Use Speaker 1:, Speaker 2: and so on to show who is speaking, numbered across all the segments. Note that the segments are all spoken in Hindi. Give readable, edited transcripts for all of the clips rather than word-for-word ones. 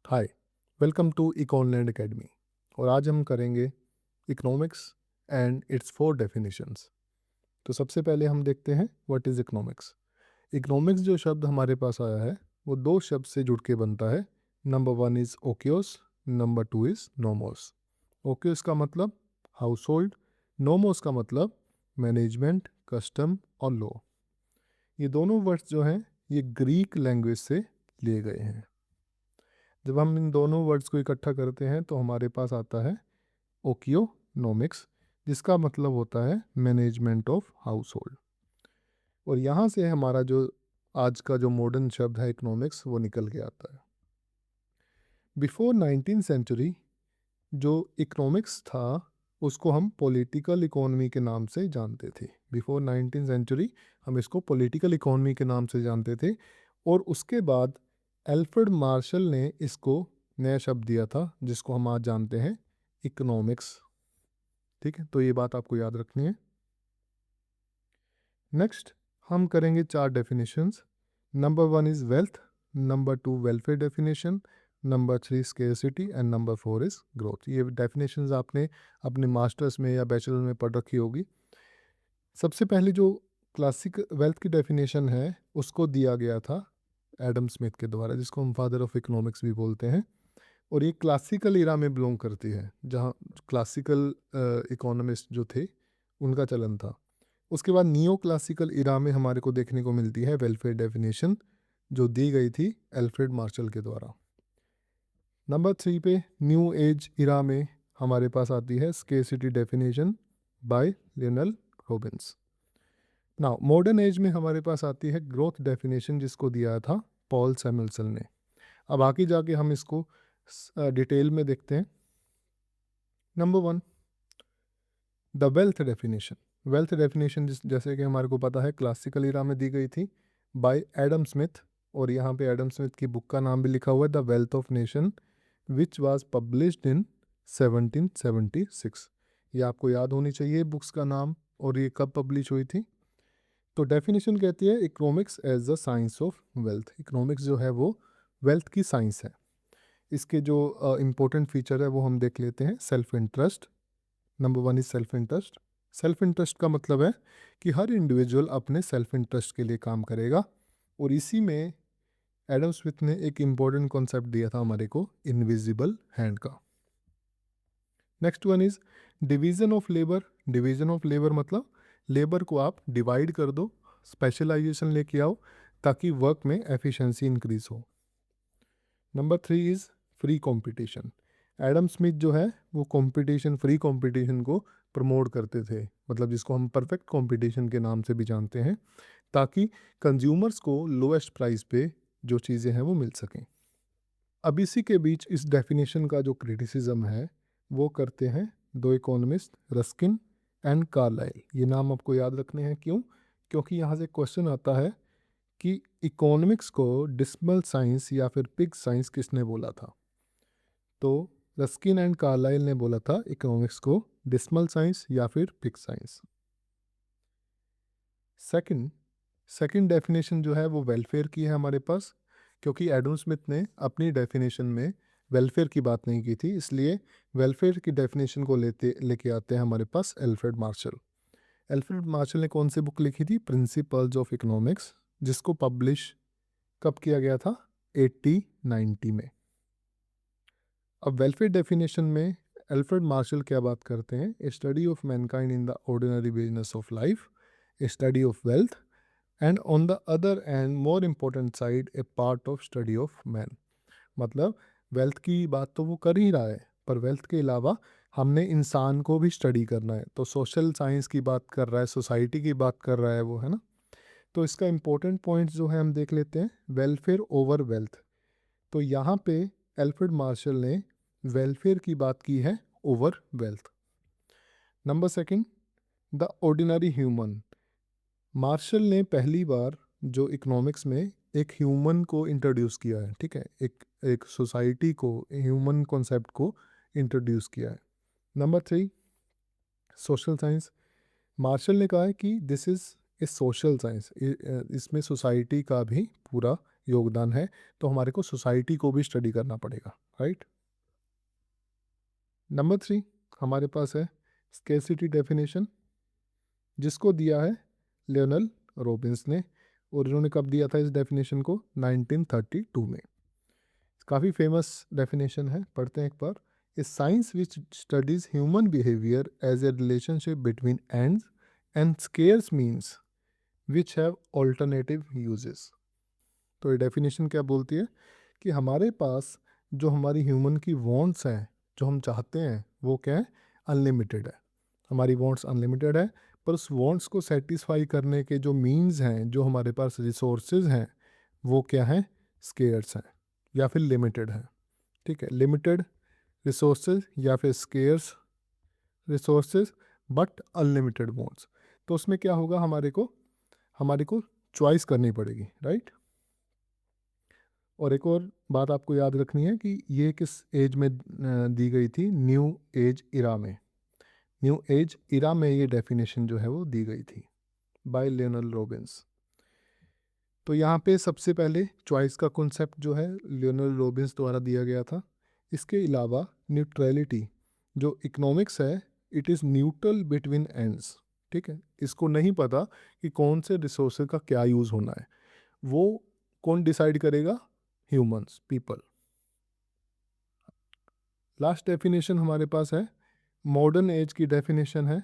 Speaker 1: Hi, welcome to Econland academy. और आज हम करेंगे economics and its four definitions. तो सबसे पहले हम देखते हैं व्हाट इज़ इकोनॉमिक्स। इकोनॉमिक्स जो शब्द हमारे पास आया है वो दो शब्द से जुड़ के बनता है। Number one is oikos, number two is nomos. Oikos का मतलब हाउस होल्ड, नोमोस का मतलब मैनेजमेंट, कस्टम और लॉ। ये दोनों वर्ड्स जो हैं ये ग्रीक लैंग्वेज से लिए गए हैं। जब हम इन दोनों वर्ड्स को इकट्ठा करते हैं तो हमारे पास आता है ओकियोनॉमिक्स, जिसका मतलब होता है मैनेजमेंट ऑफ हाउस होल्ड। और यहाँ से हमारा जो आज का जो मॉडर्न शब्द है इकोनॉमिक्स वो निकल के आता है। बिफोर 19th सेंचुरी जो इकोनॉमिक्स था उसको हम पॉलिटिकल इकोनॉमी के नाम से जानते थे। बिफोर 19th सेंचुरी हम इसको पॉलिटिकल इकोनॉमी के नाम से जानते थे। और उसके बाद एल्फ्रेड मार्शल ने इसको नया शब्द दिया था जिसको हम आज जानते हैं इकोनॉमिक्स। ठीक है, तो ये बात आपको याद रखनी है। नेक्स्ट हम करेंगे चार definitions. Number one is wealth, number two welfare definition, number three scarcity and number four is growth. ये डेफिनेशंस आपने अपने मास्टर्स में या बैचलर में पढ़ रखी होगी। सबसे पहले जो क्लासिक वेल्थ की डेफिनेशन है उसको दिया गया था एडम स्मिथ के द्वारा, जिसको हम फादर ऑफ इकोनॉमिक्स भी बोलते हैं। और ये क्लासिकल इरा में बिलोंग करती है, जहाँ क्लासिकल इकोनॉमिस्ट जो थे उनका चलन था। उसके बाद नियो क्लासिकल इरा में हमारे को देखने को मिलती है वेलफेयर डेफिनेशन, जो दी गई थी एल्फ्रेड मार्शल के द्वारा। नंबर थ्री पे न्यू एज इरा में हमारे पास आती है scarcity definition bye Lionel Robins. Now modern age में हमारे पास आती है ग्रोथ डेफिनेशन, जिसको दिया था पॉल सैमुअल्सन ने। अब आगे जाके हम इसको डिटेल में देखते हैं। Number one, the wealth definition. Wealth definition जैसे कि हमारे को पता है क्लासिकल इरा में दी गई थी बाय एडम स्मिथ। और यहाँ पे एडम स्मिथ की बुक का नाम भी लिखा हुआ है, the wealth of nation, which was published in 1776। ये आपको याद होनी चाहिए बुक्स का नाम और ये कब पब्लिश हुई थी। तो डेफिनेशन कहती है economics as the science of wealth. Economics जो है वो वेल्थ की साइंस है। इसके जो इम्पोर्टेंट फीचर है वो हम देख लेते हैं। Self interest, number one is self interest. Self interest का मतलब है कि हर इंडिविजुअल अपने सेल्फ इंटरेस्ट के लिए काम करेगा। और इसी में एडम स्मिथ ने एक इम्पोर्टेंट कॉन्सेप्ट दिया था हमारे को, इनविजिबल हैंड का। Next one is division of labour. Division of labour मतलब लेबर को आप डिवाइड कर दो, स्पेशलाइजेशन लेके आओ ताकि वर्क में एफिशिएंसी इंक्रीज हो। Number three is free competition. Adam Smith जो है वो कंपटीशन, फ्री कंपटीशन को प्रमोट करते थे, मतलब जिसको हम परफेक्ट कंपटीशन के नाम से भी जानते हैं, ताकि कंज्यूमर्स को लोएस्ट प्राइस पे जो चीज़ें हैं वो मिल सकें। अब इसी के बीच इस डेफिनेशन का जो क्रिटिसिज्म है वो करते हैं दो इकोनॉमिस्ट, रस्किन एंड कार्लाइल। ये नाम आपको याद रखने हैं। क्यों? क्योंकि यहाँ से क्वेश्चन आता है कि इकोनॉमिक्स को डिस्मल साइंस या फिर पिग साइंस किसने बोला था। तो रस्किन एंड कार्लाइल ने बोला था इकोनॉमिक्स को डिस्मल साइंस या फिर pig science. Second second definition जो है वो वेलफेयर की है हमारे पास, क्योंकि एडम स्मिथ ने अपनी डेफिनेशन में वेलफेयर की बात नहीं की थी, इसलिए वेलफेयर की डेफिनेशन को लेके आते हैं हमारे पास एल्फ्रेड मार्शल। एल्फ्रेड मार्शल ने कौन सी बुक लिखी थी? प्रिंसिपल्स ऑफ इकोनॉमिक्स, जिसको पब्लिश कब किया गया था? 1890 में। अब वेलफेयर डेफिनेशन में एल्फ्रेड मार्शल क्या बात करते हैं? A study of mankind in the ordinary business of life, a study of wealth, and on the other and more important side a part of study of man. मतलब वेल्थ की बात तो वो कर ही रहा है, पर वेल्थ के अलावा हमने इंसान को भी स्टडी करना है। तो सोशल साइंस की बात कर रहा है, सोसाइटी की बात कर रहा है वो, है ना। तो इसका इम्पोर्टेंट पॉइंट जो है हम देख लेते हैं, वेलफेयर ओवर वेल्थ। तो यहाँ पे एल्फ्रेड मार्शल ने वेलफेयर की बात की है over wealth. Number second, the ordinary human. Marshall ने पहली बार जो इकोनॉमिक्स में एक ह्यूमन को इंट्रोड्यूस किया है, ठीक है, एक सोसाइटी को, ह्यूमन कॉन्सेप्ट को इंट्रोड्यूस किया है। Number three, social science. Marshall ने कहा है कि this is a social science, इसमें सोसाइटी का भी पूरा योगदान है, तो हमारे को सोसाइटी को भी स्टडी करना पड़ेगा, राइट। नंबर 3 हमारे पास है स्केर्सिटी डेफिनेशन, जिसको दिया है लियोनल रॉबिन्स ने, और इन्होंने कब दिया था इस डेफिनेशन को? 1932 में। काफ़ी फेमस डेफिनेशन है, पढ़ते हैं एक बार। A science which studies human behaviour as a relationship between ends and scarce means which have alternative uses. तो ये डेफिनेशन क्या बोलती है कि हमारे पास जो हमारी ह्यूमन की वांट्स हैं, जो हम चाहते हैं, वो क्या है? अनलिमिटेड है। हमारी वांट्स अनलिमिटेड है, पर उस वांट्स को सेटिस्फाई करने के जो मीन्स हैं, जो हमारे पास रिसोर्सेज हैं, वो क्या हैं? स्केर्स हैं या फिर लिमिटेड हैं। ठीक है, लिमिटेड रिसोर्सेज या फिर scarce resources but unlimited wants. तो उसमें क्या होगा? हमारे को चॉइस करनी पड़ेगी, राइट। और एक और बात आपको याद रखनी है कि ये किस एज में दी गई थी? न्यू एज इरा में। न्यू एज इरा में ये डेफिनेशन जो है वो दी गई थी बाय लियोनल रॉबिन्स। तो यहाँ पे सबसे पहले चॉइस का कॉन्सेप्ट जो है लियोनल रॉबिन्स द्वारा दिया गया था। इसके अलावा न्यूट्रलिटी, जो इकोनॉमिक्स है, it is neutral between ends. ठीक है, इसको नहीं पता कि कौन से रिसोर्सेज का क्या यूज़ होना है, वो कौन डिसाइड करेगा? Humans, people. लास्ट डेफिनेशन हमारे पास है मॉडर्न एज की डेफिनेशन है,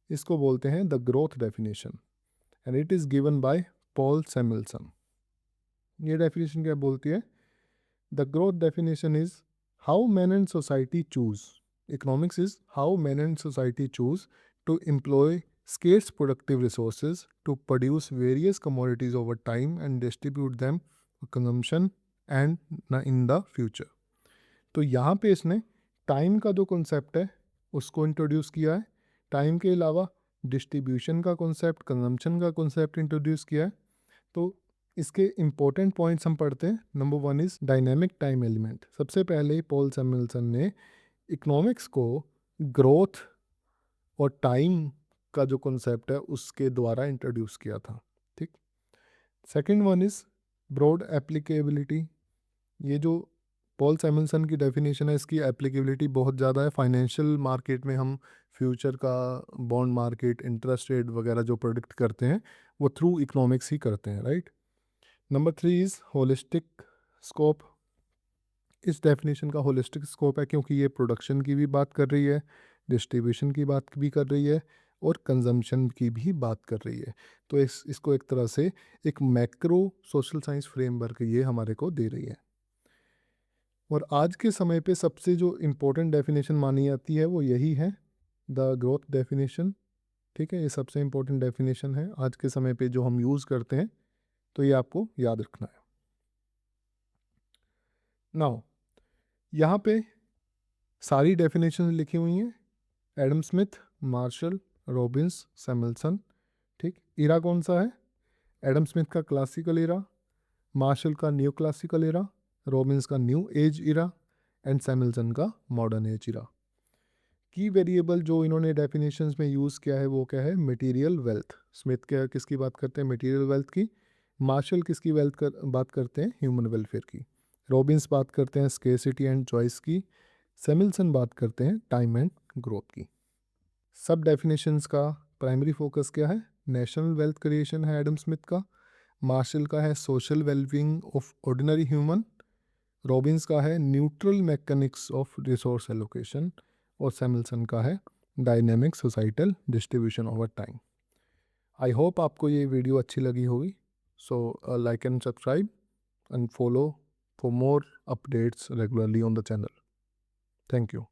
Speaker 1: इसको बोलते हैं the growth definition, and it is given by Paul Samuelson. ये डेफिनेशन क्या बोलती है? The growth definition is how man and society choose, economics is how man and society choose to employ scarce productive resources to produce various commodities over time and distribute them for consumption and in the future। तो यहाँ पे इसने टाइम का जो कॉन्सेप्ट है उसको इंट्रोड्यूस किया है। टाइम के अलावा डिस्ट्रीब्यूशन का कॉन्सेप्ट, कंजम्पशन का कॉन्सेप्ट इंट्रोड्यूस किया है। तो इसके इम्पोर्टेंट पॉइंट्स हम पढ़ते हैं। Number 1 is dynamic time element. सबसे पहले पॉल सैमुएल्सन ने इकोनॉमिक्स को ग्रोथ और टाइम का जो कॉन्सेप्ट है उसके द्वारा इंट्रोड्यूस किया था। ठीक। Second one is broad applicability. ये जो पॉल सैमुएल्सन की डेफिनेशन है, इसकी एप्लीकेबिलिटी बहुत ज़्यादा है। फाइनेंशियल मार्केट में हम फ्यूचर का, बॉन्ड मार्केट, इंटरेस्ट रेट वगैरह जो प्रोडिक्ट करते हैं वो थ्रू इकोनॉमिक्स ही करते हैं, right. Number 3 is holistic scope. इस डेफिनेशन का होलिस्टिक स्कोप है क्योंकि ये प्रोडक्शन की भी बात कर रही है, डिस्ट्रीब्यूशन की बात भी कर रही है और कंजम्पशन की भी बात कर रही है। तो इसको एक तरह से एक मैक्रो सोशल साइंस फ्रेमवर्क ये हमारे को दे रही है। और आज के समय पे सबसे जो इम्पोर्टेंट डेफिनेशन मानी जाती है वो यही है, द ग्रोथ डेफिनेशन। ठीक है, ये सबसे इम्पोर्टेंट डेफिनेशन है आज के समय पे जो हम यूज़ करते हैं, तो ये आपको याद रखना है। नाउ यहाँ पे सारी डेफिनेशन लिखी हुई हैं, एडम स्मिथ, मार्शल, रॉबिन्स, सैमुएल्सन। ठीक, इरा कौन सा है? एडम स्मिथ का क्लासिकल इरा, मार्शल का न्यू क्लासिकल इरा, रॉबिन्स का न्यू एज इरा एंड सैमुएल्सन का मॉडर्न एज इरा। की वेरिएबल जो इन्होंने डेफिनेशंस में यूज़ किया है वो क्या है? Material wealth. स्मिथ क्या किसकी बात करते हैं? मटेरियल वेल्थ की। मार्शल किसकी बात करते हैं? ह्यूमन वेलफेयर की। रॉबिन्स बात करते हैं स्केर्सिटी एंड चॉइस की। सैमुएल्सन बात करते हैं टाइम एंड ग्रोथ की। सब डेफिनेशंस का प्राइमरी फोकस क्या है? नेशनल वेल्थ क्रिएशन है एडम स्मिथ का। मार्शल का है social wellbeing of ordinary human. Robins का है neutral mechanics of resource allocation. और सैमुएल्सन का है dynamic societal distribution over time. I hope आपको ये वीडियो अच्छी लगी होगी। So like and subscribe and follow for more updates regularly on the channel. Thank you.